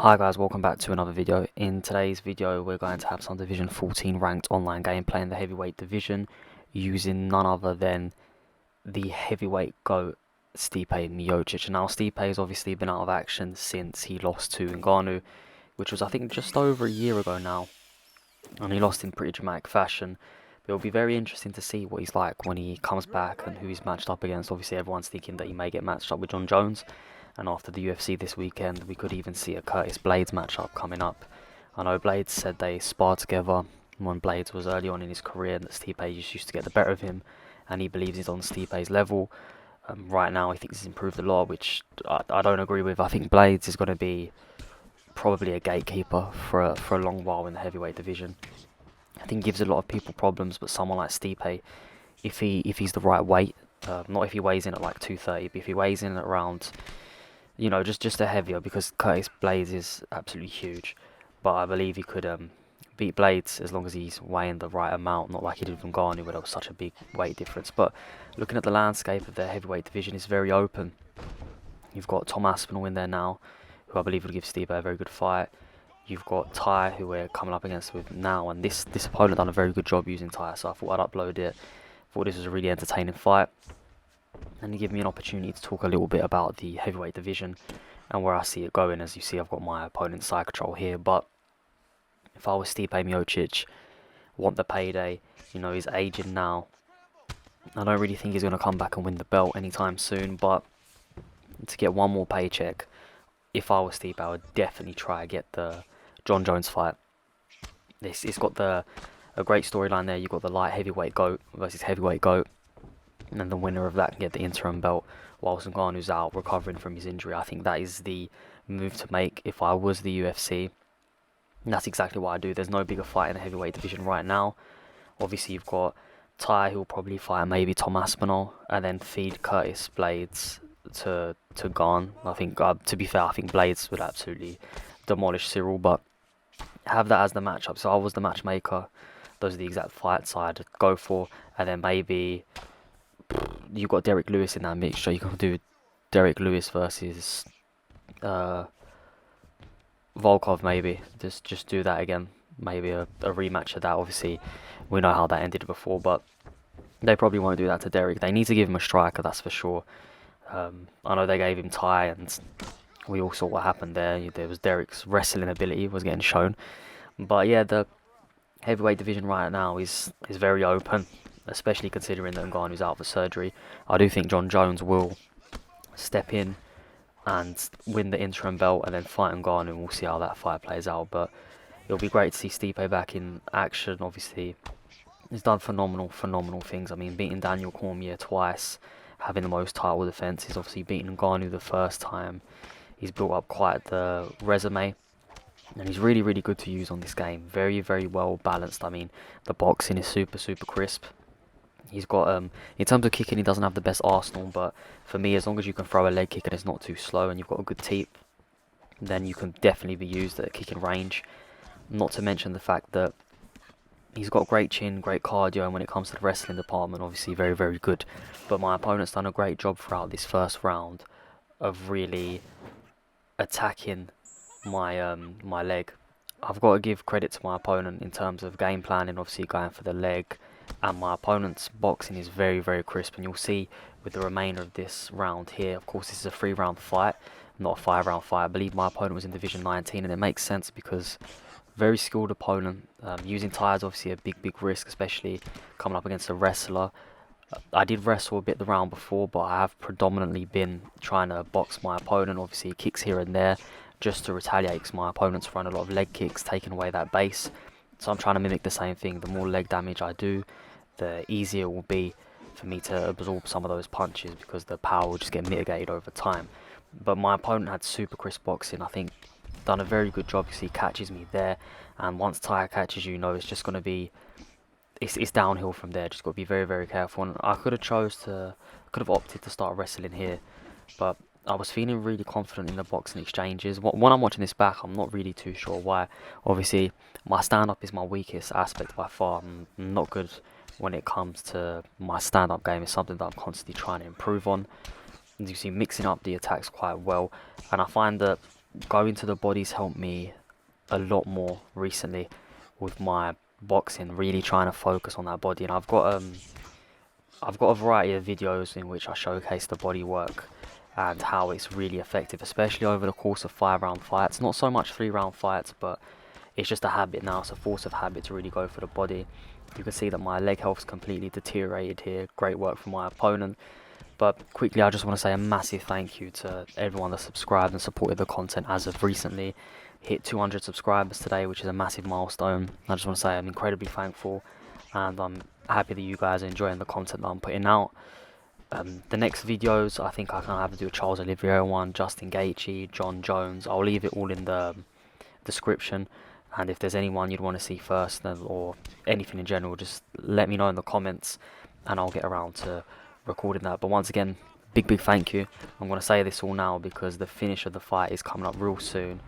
Hi guys, welcome back to another video. In today's video we're going to have some Division 14 ranked online gameplay in the heavyweight division using none other than the heavyweight GOAT Stipe Miocic. Now Stipe has obviously been out of action since he lost to Ngannou, which was I think just over a year ago now, and he lost in pretty dramatic fashion. But it'll be very interesting to see what he's like when he comes back and who he's matched up against. Obviously everyone's thinking that he may get matched up with Jon Jones. And after the UFC this weekend, we could even see a Curtis Blades matchup coming up. I know Blades said they sparred together when Blades was early on in his career, and that Stipe just used to get the better of him, and he believes he's on Stipe's level. Right now, he thinks he's improved a lot, which I don't agree with. I think Blades is going to be probably a gatekeeper for a long while in the heavyweight division. I think he gives a lot of people problems, but someone like Stipe, if he's the right weight, not if he weighs in at like 230, but if he weighs in at around, you know, just a heavier, because Curtis Blades is absolutely huge, but I believe he could beat Blades as long as he's weighing the right amount, not like he did with Ngannou where there was such a big weight difference. But looking at the landscape of the heavyweight division, it's very open. You've got Tom Aspinall in there now, who I believe will give Stipe a very good fight. You've got Ty, who we're coming up against with now, and this opponent done a very good job using Ty, so I thought I'd upload it. Thought this was a really entertaining fight, and give me an opportunity to talk a little bit about the heavyweight division and where I see it going. As you see, I've got my opponent's side control here, but if I was Stipe Miocic, want the payday, you know, he's aging now. I don't really think he's going to come back and win the belt anytime soon, but to get one more paycheck, if I was Stipe, I would definitely try to get the Jon Jones fight. It's got a great storyline there. You've got the light heavyweight GOAT versus heavyweight GOAT, and then the winner of that can get the interim belt whilst Ngannou's out recovering from his injury. I think that is the move to make if I was the UFC. And that's exactly what I do. There's no bigger fight in the heavyweight division right now. Obviously, you've got Ty, who'll probably fight maybe Tom Aspinall, and then feed Curtis Blades to Gane. I think, to be fair, I think Blades would absolutely demolish Cyril, but have that as the matchup. So I was the matchmaker. Those are the exact fights I'd go for, and then maybe you've got Derek Lewis in that mixture. You can do Derek Lewis versus Volkov, maybe. Just do that again. Maybe a rematch of that. Obviously, we know how that ended before, but they probably won't do that to Derek. They need to give him a striker, that's for sure. I know they gave him Ty, and we all saw what happened there. There was Derek's wrestling ability was getting shown. But yeah, the heavyweight division right now is very open, especially considering that Ngannou's out for surgery. I do think Jon Jones will step in and win the interim belt and then fight Ngannou, and we'll see how that fight plays out. But it'll be great to see Stipe back in action. Obviously, he's done phenomenal things. I mean, beating Daniel Cormier twice, having the most title defenses, obviously beating Ngannou the first time. He's built up quite the resume, and he's really good to use on this game. Very well balanced. I mean, the boxing is super crisp. He's got, in terms of kicking, he doesn't have the best arsenal, but for me, as long as you can throw a leg kick and it's not too slow and you've got a good teep, then you can definitely be used at kicking range. Not to mention the fact that he's got great chin, great cardio, and when it comes to the wrestling department, obviously very good. But my opponent's done a great job throughout this first round of really attacking my my leg. I've got to give credit to my opponent in terms of game planning, obviously going for the leg, and my opponent's boxing is very crisp, and you'll see with the remainder of this round here. Of course, this is a 3-round fight, not a 5-round fight. I believe my opponent was in Division 19, and it makes sense because very skilled opponent. Using Ty is obviously a big risk, especially coming up against a wrestler. I did wrestle a bit the round before, but I have predominantly been trying to box my opponent. Obviously, kicks here and there just to retaliate, because my opponent's throwing a lot of leg kicks, taking away that base. So I'm trying to mimic the same thing. The more leg damage I do, the easier it will be for me to absorb some of those punches, because the power will just get mitigated over time. But my opponent had super crisp boxing. I think done a very good job, because he catches me there, and once Ty catches you, it's just going to be, it's downhill from there. Just got to be very careful. And I could have opted to start wrestling here, but I was feeling really confident in the boxing exchanges. When I'm watching this back, I'm not really too sure why. Obviously, my stand-up is my weakest aspect by far. I'm not good when it comes to my stand-up game. It's something that I'm constantly trying to improve on. As you see, mixing up the attacks quite well, and I find that going to the body's helped me a lot more recently with my boxing, really trying to focus on that body. And I've got a variety of videos in which I showcase the body work and how it's really effective, especially over the course of 5 round fights. Not so much 3 round fights, but it's just a habit now. It's a force of habit to really go for the body. You can see that my leg health's completely deteriorated here. Great work from my opponent. But quickly, I just want to say a massive thank you to everyone that subscribed and supported the content as of recently. Hit 200 subscribers today, which is a massive milestone. I just want to say I'm incredibly thankful, and I'm happy that you guys are enjoying the content that I'm putting out. The next videos, I think I can have to do a Charles Oliveira one, Justin Gaethje, John Jones. I'll leave it all in the description, and if there's anyone you'd want to see first, or anything in general, just let me know in the comments, and I'll get around to recording that. But once again, big thank you. I'm going to say this all now because the finish of the fight is coming up real soon,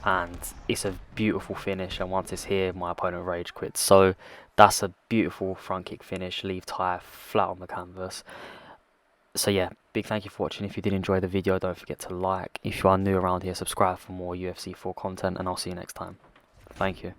and it's a beautiful finish, and once it's here, my opponent rage quits. So that's a beautiful front kick finish, leave Ty flat on the canvas. So yeah, big thank you for watching. If you did enjoy the video, don't forget to like. If you are new around here, subscribe for more UFC 4 content, and I'll see you next time. Thank you.